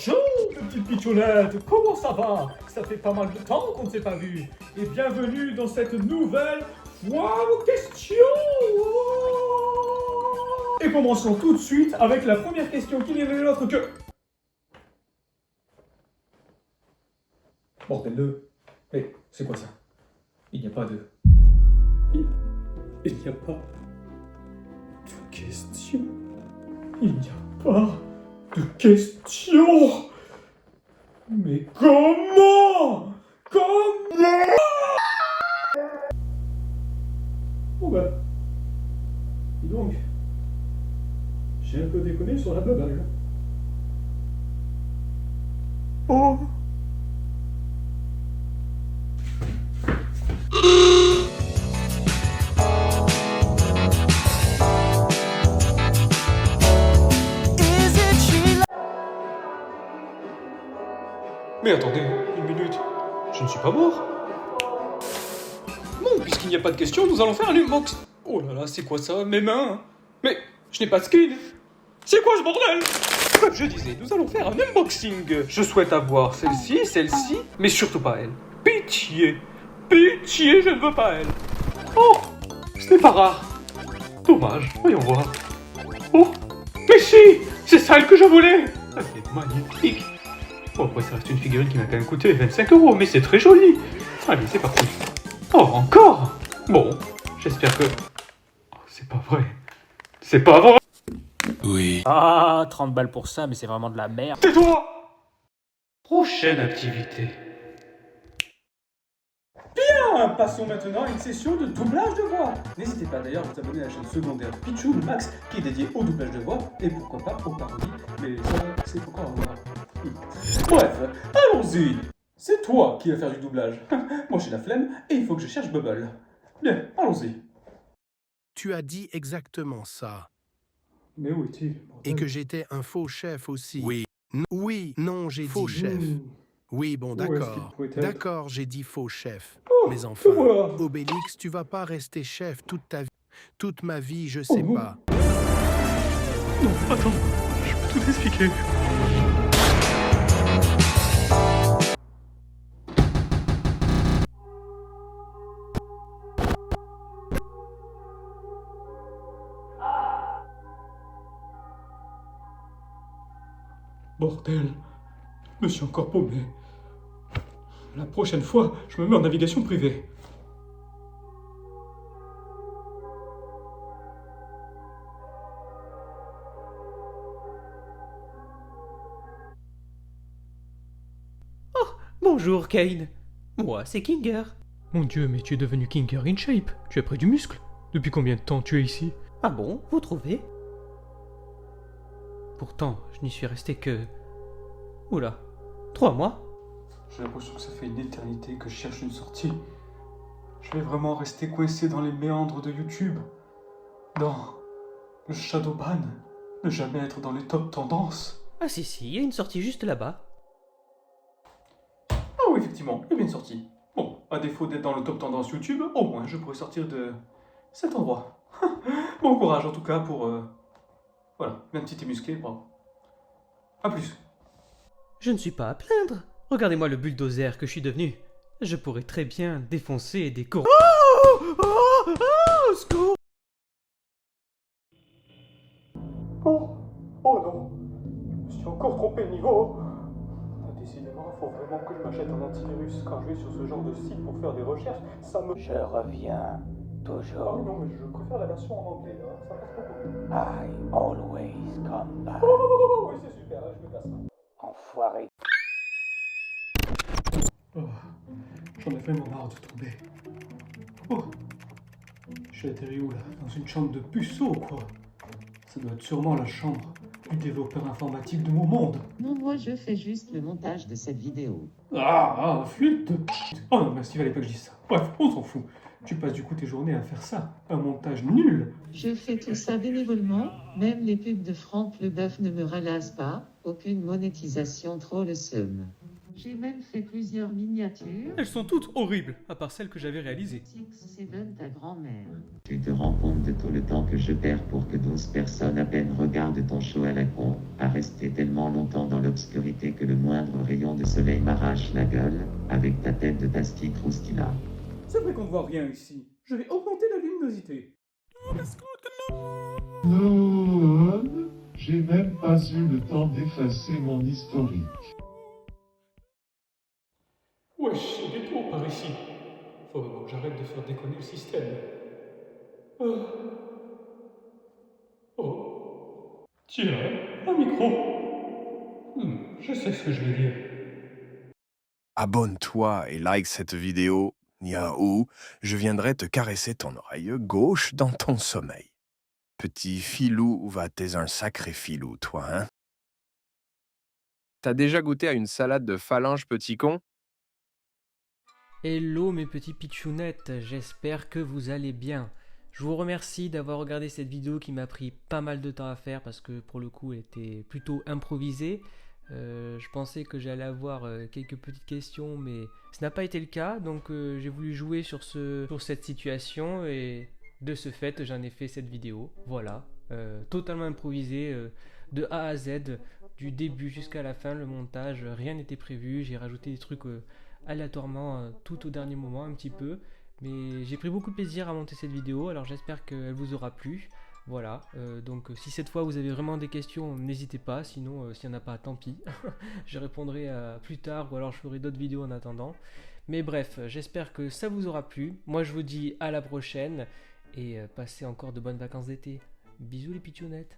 Bonjour, mes petites pitchounettes, comment ça va? Ça fait pas mal de temps qu'on ne s'est pas vu. Et bienvenue dans cette nouvelle foire aux questions. Et commençons tout de suite avec la première question qui n'est l'autre que... Bordel de... Mais c'est quoi ça? Il n'y a pas de... Il n'y a pas de question. Il n'y a pas de question. Mais comment? Comment? Bon bah... Dis donc... J'ai un peu déconné sur la bubble. Oh! Mais attendez, une minute. Je ne suis pas mort. Bon, puisqu'il n'y a pas de question, nous allons faire un unbox. Oh là là, c'est quoi ça? Mes mains? Mais je n'ai pas de skin. C'est quoi ce bordel? Comme je disais, nous allons faire un unboxing. Je souhaite avoir celle-ci, mais surtout pas elle. Pitié. Pitié, je ne veux pas elle. Oh, ce n'est pas rare. Dommage, voyons voir. Oh, mais si, c'est celle que je voulais. Elle est magnifique. Bon, après, ça reste une figurine qui m'a quand même coûté 25 €, mais c'est très joli. Allez, c'est parti. Oh, encore? Bon, j'espère que... Oh, c'est pas vrai. C'est pas vrai. Oui. Ah, 30 balles pour ça, mais c'est vraiment de la merde. Tais-toi. Prochaine activité. Bien, passons maintenant à une session de doublage de voix. N'hésitez pas d'ailleurs à vous abonner à la chaîne secondaire Pichou Max, qui est dédiée au doublage de voix, et pourquoi pas aux parodies, mais ça, c'est encore à voir. Bref, allons-y. C'est toi qui vas faire du doublage. Moi j'ai la flemme, et il faut que je cherche Bubble. Bien, allons-y. Tu as dit exactement ça. Mais où est-il? Et que j'étais un faux chef aussi. Oui. Oui, non, j'ai dit chef. Oui, bon, Où est-ce qu'il d'accord. pourrait être? D'accord, j'ai dit faux chef. Oh, Mais enfin, te voilà. Obélix, tu vas pas rester chef toute ta vie. Toute ma vie, je sais Oh. pas. Non, attends, je peux tout expliquer. Bordel, je me suis encore paumé. La prochaine fois, je me mets en navigation privée. Bonjour Kane, moi c'est Kinger. Mon Dieu, mais tu es devenu Kinger in shape. Tu as pris du muscle. Depuis combien de temps tu es ici? Ah bon, vous trouvez? Pourtant, je n'y suis resté que... Oula, 3 mois? J'ai l'impression que ça fait une éternité que je cherche une sortie. Je vais vraiment rester coincé dans les méandres de YouTube. Dans le Shadowban. Ne jamais être dans les top tendances. Ah si, il y a une sortie juste là-bas. Ah oui, effectivement, il y a bien une sortie. Bon, à défaut d'être dans le top tendance YouTube, au moins je pourrais sortir de cet endroit. Bon courage en tout cas pour... Voilà, même si t'es musclé, bravo. A plus. Je ne suis pas à plaindre. Regardez-moi le bulldozer que je suis devenu. Je pourrais très bien défoncer des cours. Au secours! Oh non, je me suis encore trompé de niveau. Décidément, il faut vraiment que je m'achète un antivirus quand je vais sur ce genre de site pour faire des recherches. Ça me... Je reviens Ah toujours. oui, non, mais je préfère la version en anglais, hein. Ça passe beaucoup mieux. I always come back. Oh, oui, c'est super, je me casse. Enfoiré. Oh, j'en ai vraiment marre de tomber. Oh, je suis atterri où là? Dans une chambre de puceau, quoi. Ça doit être sûrement la chambre du développeur informatique de mon monde. Non, moi je fais juste le montage de cette vidéo. Flûte de... Oh non, merci, il fallait pas que je dise ça. Bref, on s'en fout. Tu passes du coup tes journées à faire ça. Un montage nul. Je fais tout ça bénévolement, même les pubs de Franck Leboeuf ne me ralassent pas, aucune monétisation trop le seum. J'ai même fait plusieurs miniatures. Elles sont toutes horribles, à part celles que j'avais réalisées. 6-7 ta grand-mère. Tu te rends compte de tout le temps que je perds pour que 12 personnes à peine regardent ton show à la con, à rester tellement longtemps dans l'obscurité que le moindre rayon de soleil m'arrache la gueule, avec ta tête de pastille croustilla. C'est vrai qu'on ne voit rien ici. Je vais augmenter la luminosité. Non, j'ai même pas eu le temps d'effacer mon historique. Wesh, c'est des tours par ici. Faut vraiment que j'arrête de faire déconner le système. Oh. Tiens, un micro. Je sais ce que je vais dire. Abonne-toi et like cette vidéo, Yahoo, je viendrai te caresser ton oreille gauche dans ton sommeil. Petit filou, va t'es un sacré filou, toi, hein? T'as déjà goûté à une salade de phalange, petit con? Hello mes petits pitchounettes, j'espère que vous allez bien. Je vous remercie d'avoir regardé cette vidéo qui m'a pris pas mal de temps à faire parce que pour le coup elle était plutôt improvisée. Je pensais que j'allais avoir quelques petites questions mais ce n'a pas été le cas, donc j'ai voulu jouer sur cette situation et de ce fait j'en ai fait cette vidéo. Voilà, totalement improvisé de A à Z, du début jusqu'à la fin, le montage, rien n'était prévu, j'ai rajouté des trucs aléatoirement tout au dernier moment un petit peu, mais j'ai pris beaucoup de plaisir à monter cette vidéo, alors j'espère qu'elle vous aura plu. Voilà, donc si cette fois vous avez vraiment des questions, n'hésitez pas, sinon s'il n'y en a pas, tant pis, je répondrai plus tard ou alors je ferai d'autres vidéos en attendant. Mais bref, j'espère que ça vous aura plu, moi je vous dis à la prochaine et passez encore de bonnes vacances d'été. Bisous les pitchounettes.